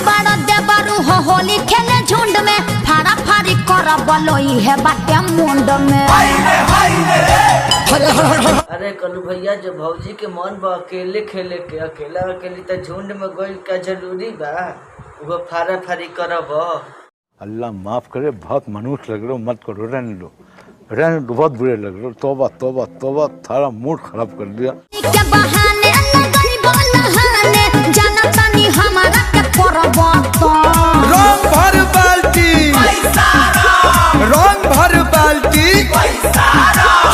बड़ा देवरू हो होली खेले झुंड में फाड़ा फाड़ी कर बलोई है बाटे मुंड में। अरे कलू भैया जो भौजी के मन बा अकेले खेले के अकेला अकेली तो झुंड में गई का जरूरी बा वो फाड़ा फाड़ी करब। अल्लाह माफ करे, बहुत मनुष्य लग रहे हो, मत करो, रहने दो बहुत बुरे लग रहे हो। तौबा तौबा तौबा, थारा मूड खराब कर दिया। के बहाने लगनी बोलहाने जाना तानी हमारा के परबत रंग भर बाल्टी रंग भर बाल्टी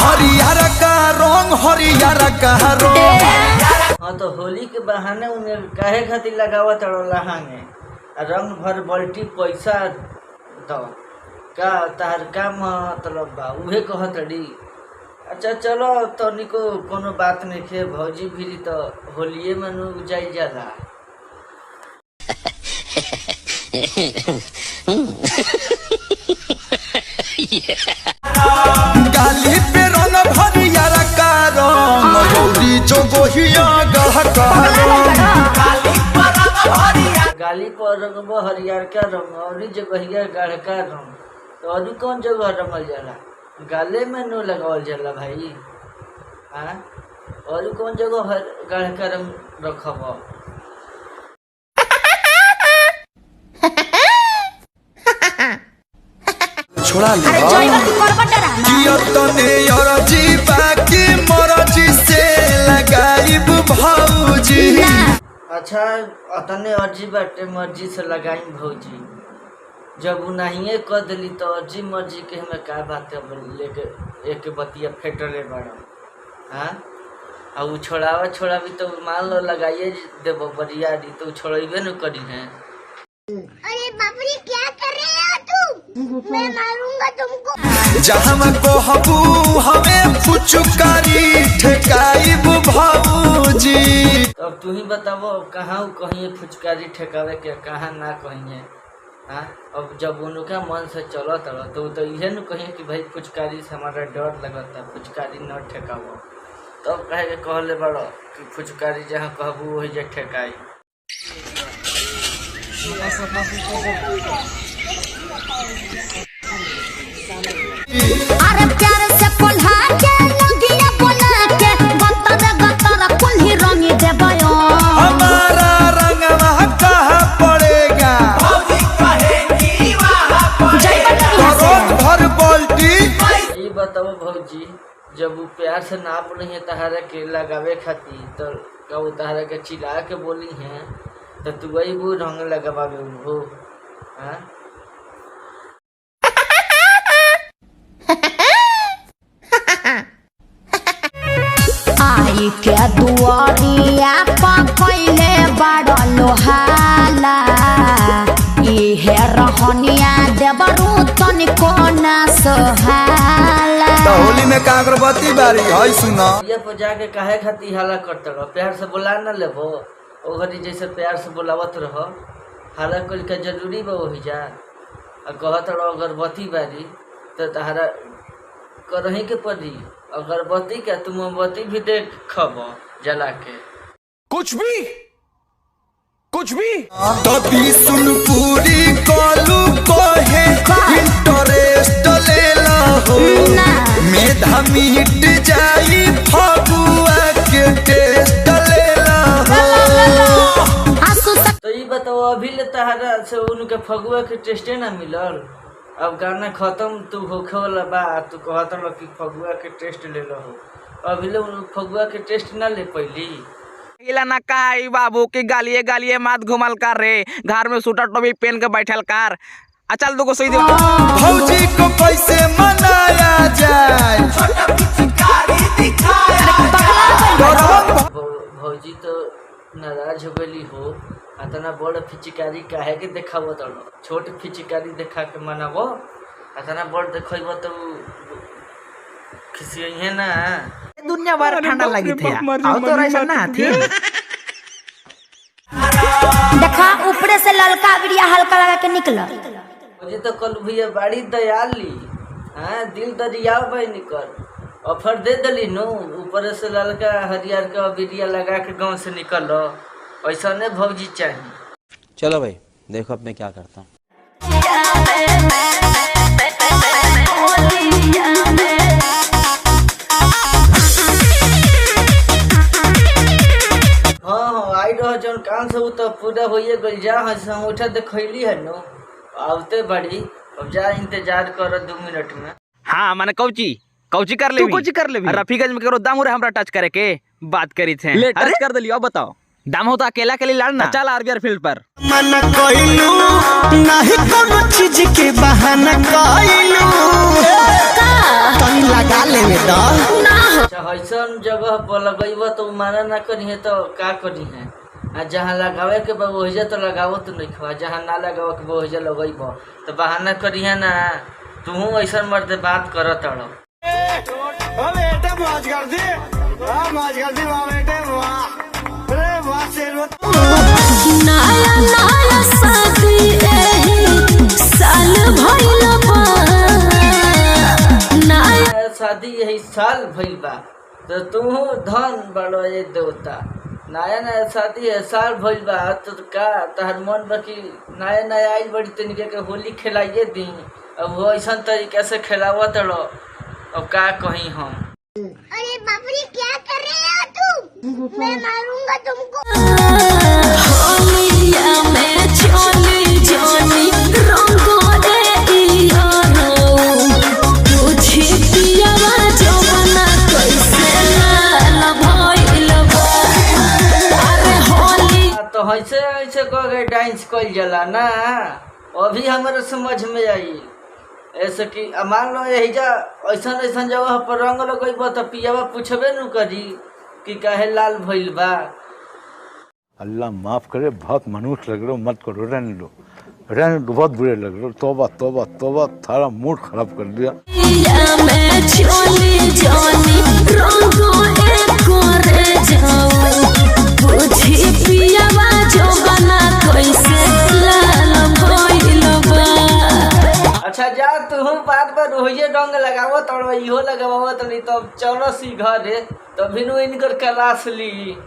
हरियर का रंग हरियर का रंग। हाँ तो होली के बहाने उन्हें काहे खातिर लगावत लहाने रंग भर बाल्टी पैसा तो का तार का मतलब बा उहे कहतड़ी। अच्छा चलो तनिको कोनो बात नहीं खे भौजी भी तो होलिये में नु जाई जाला। गाली पे रंग भरियर का रंग मयूरी जो गोहिया गह का गाली पर रंग हरियर का रंग और जगहिया गाढ़ का रंग तो और कौन जगह रंगल जाला गाले में नो लगावल जाला भाई। हाँ और कौन जगह गाढ़ का रंग रखब। छोड़ा ले से लगाइब भौजी। अच्छा अतने अर्जी बाटे मर्जी से लगाई भौजी जब उ नहीं कर दिली तो अर्जी मर्जी के हमें का बात लेके एक बतिया फेटले बड़ा। हाँ और उ छोड़ावी तो मान लो लगाइए देव बरियारी तो छोड़ेबे न करी है। अरे बाप रे क्या कर रहे हो तुम, मैं मारूंगा तुमको। जहाँ को हबू हमें फुचकारी ठेकाइब भौजी। अब तू ही बताओ कहाँ कहीं फुचकारी ठेकावे के कहाँ ना कहीं। हाँ अब जब उनका मन से चलो तो यह न कहिए कि भाई फुचकारी से हमारा डर लगता फुचकारी न ठेकावो तब कहे के कहले बड़ो कि फुचकारी जहाँ कहबू वही जे ठेकाई। अरे प्यार से कोल्हा के लगिया बोला के गतर कुल्ही रंगी देबयो हमारा रंगवा कहाँ पड़ेगा रंग भर बाल्टी। ये बताओ भौजी जब वो प्यार से नाप रही है तहारा के लगावे खातिर तो का वो तहारा के चिल्ला के बोली है तो तू वही वो रंग लगावे हो। हाँ आई के दुआरिया पा पहले बड़ लोहाला इहे रहनिया देवरू तनिको ना सोहाला। होली में का अगरबत्ती बारी है सुना ये पर जाके काहे खातिर हाला करते रहो प्यार से बोला न लेबो ओ घड़ी जैसे प्यार से बोलावत रहो हाला कल के जरूरी बा वही जा कहत रहो अगरबत्ती बारी तो तहारा करही के पड़ी अगरबत्ती क्या तुम मोमबत्ती भी देख खब जला के कुछ भी तभी सुन पूरी कॉलू कहे इंटरेस्ट ले हो मेधा मिट जाई फगुआ के टेस्ट ले हो। तो ये बताओ अभी ले तहारा से उनके फगुआ के टेस्टे ना मिलल अब गाना खत्म तू होखे वाला बा तू कहत रहो कि फगुआ के टेस्ट ले लो अभी ले फगुआ के टेस्ट ना ले पहली ना काई बाबू की गालिए मात घुमल कर रे घर में सूटर टोपी पहन के बैठल कर चल दो सही दे भौजी को कैसे मनाया जाए भौजी तो नाराज हो गई हो इतना बड़ फिचिकारी काहे के देखाबो तो छोट फिचिकारी देखा के मनाबो इतना बड़ देखो तो खिसिये ना दुनिया भर ठंडा लगी थे आओ तो ऐसा ना थी देखा ऊपरे से ललका बिरिया हल्का लगा के निकल मुझे तो कल भैया बाड़ी दयाली हाँ दिल दरिया भाई निकल ऑफर दे दिली नो ऊपर से ललका हरियर का बिरिया लगा के गांव से निकल ऐसा नहीं भौजी चाहिए। चलो भाई देखो अब मैं क्या करता हूँ। हाँ आई रह जौन काम सब तो पूरा होइए गइल। जा हम उठा देखैली है नो आवते बड़ी। अब जा इंतजार कर 2 मिनट में। हाँ माने कौची कौची कर ले कौची कर ले रफीगंज में करो दाम हमरा टच करे के बात करी थे। ले टच कर दिलियो। अब बताओ दाम हो तो अकेला के लिए लड़ना। चल आरबीआर फील्ड पर। मन कोइलू नहीं कोनो चीज के बहाना कोइलू तनी लगा लेवे द। अच्छा ऐसन जगह पर लगैब तो माना ना करी तो का करी है। आ जहाँ लगावे के बा वही तो लगावो तो नहीं खा। जहाँ ना लगावे के वही लगैब तो बहाना करी है ना। तू ऐसा मर्द बात करत अड़ो। बेटा मौज कर दी बेटे वाह अरे वाह नया नया शादी एही साल भइल बा। नया शादी यही साल भइल बा तो तू धन बड़ो ये देवता। नया नया शादी है साल भइल बा तो का तहर मन बा कि नया नया आइल बड़ी तनिके के होली खिलाइए दी। अब वो ऐसा तरीके से खिलावत रहो। अब का कहीं हम। अरे बाप रे क्या कर रहे हो तुम? मैं मारूंगा तुमको। होलिया में चली जानी रंगो ए यारो तुझे पियावा जवाना कैसे लाल भइल बा। अरे होली तो ऐसे ऐसे कह के डांस कइल जाला ना। अभी हमारे समझ में आई ऐसे कि मान लो यही जा ऐसा ऐसा जगह पर रंग लगैब तो पियावा पूछबे न करी कि काहे लाल भइल बा। अल्लाह माफ़ करे, बहुत मनुष्य लग रहे हो, मत करो, रहने दो, बहुत बुरे लग रहे हो। तौबा तौबा तौबा, थारा मूड खराब कर दिया। में चली जानी रंगो ए करे जाओ तुझे पियावा जवाना कैसे लाल भइल बा। अच्छा जा तू बात पर रोहिए रंग लगावो तो इहो लगावो तो नहीं तो चलो सी घर है तो बिनु इनकर क्लास ली।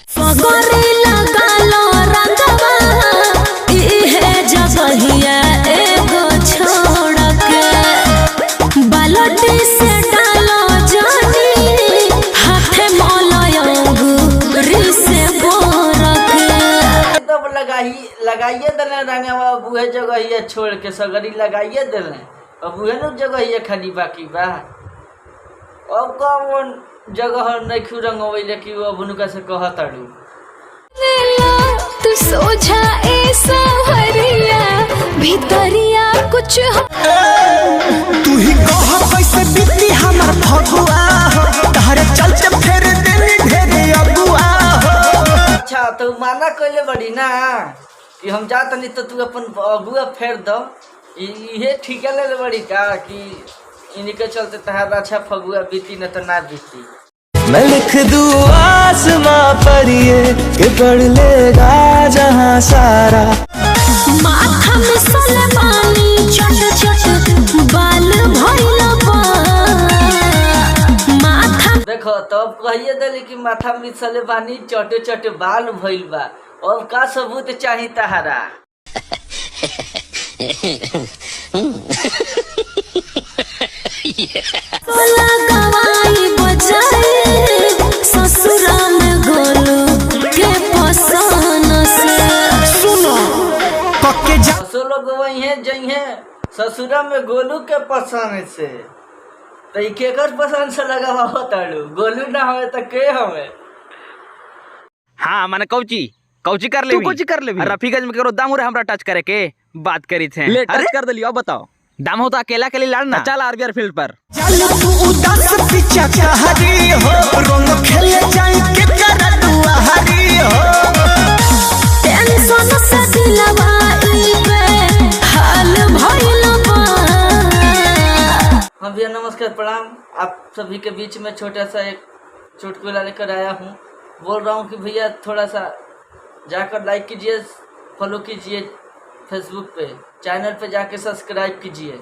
सगरे लगालो रंगवा इहे जगहिया एगो छोड़ के बालटी से डालो जानी हाथे मलयंगुरी से बोर के। तब लगाइए देने रंगवा बुहे जगहिया छोड़ के सगरी लगाइए देने। अब बुहे न जगहिया खाली बाकी बा। अब कौन जगह नहीं क्यों रंगवैले कि वो बुनुका से कहताड़ू। तू सोझा ऐसा हरिया भीतरिया कुछ तू ही कह कैसे बीती हमर फगुआ हो तहरे चलते फेर देनी ढेरे अगुआ हो। अच्छा तो माना कइले बड़ी ना कि हम जात नहीं तो तू अपन अगुआ फेर दो। ये ठीक है ले बड़ी का कि इन्हीं के चलते तहार अच्छा फगुआ बीती न तो ना बीती। मैं लिख दूँ आसमां पर ये कि पढ़ लेगा जहाँ सारा। माथा में सलमानी छोट छोट बाल भइल बा। माथा देखो तो अब कहिए दिली कि माथा में सले बानी चोटे चोटे बाल भइल बा। और का सबूत चाही तहारा। गवाई बजाए ससुरा में गोलू के पसंद से। सुनो पक्के जा लोग वही है जही ससुरा में गोलू के पसंद से तो केकर पसंद से लगा होताड़ू। गोलू ना हो तो के हमें। हाँ माने कौची कौची कर ले कौची कर ले रफीगंज में करो दाम हमरा टच करे के बात करी थे। ले टच कर दिलियो। अब बताओ दाम हो तो अकेला के लिए लड़ना। चल आरबीआर फील्ड पर। चल तू उदास पीछा कहरी हो रंग खेले जाई के कर दुआ हरी हो। टेंशन से दिलवा पे हाल भइल बा। हाँ भैया नमस्कार प्रणाम। आप सभी के बीच में छोटा सा एक चुटकुला लेकर आया हूँ। बोल रहा हूँ कि भैया थोड़ा सा जाकर लाइक कीजिए, फॉलो कीजिए, फेसबुक पे चैनल पे जाके सब्सक्राइब कीजिए।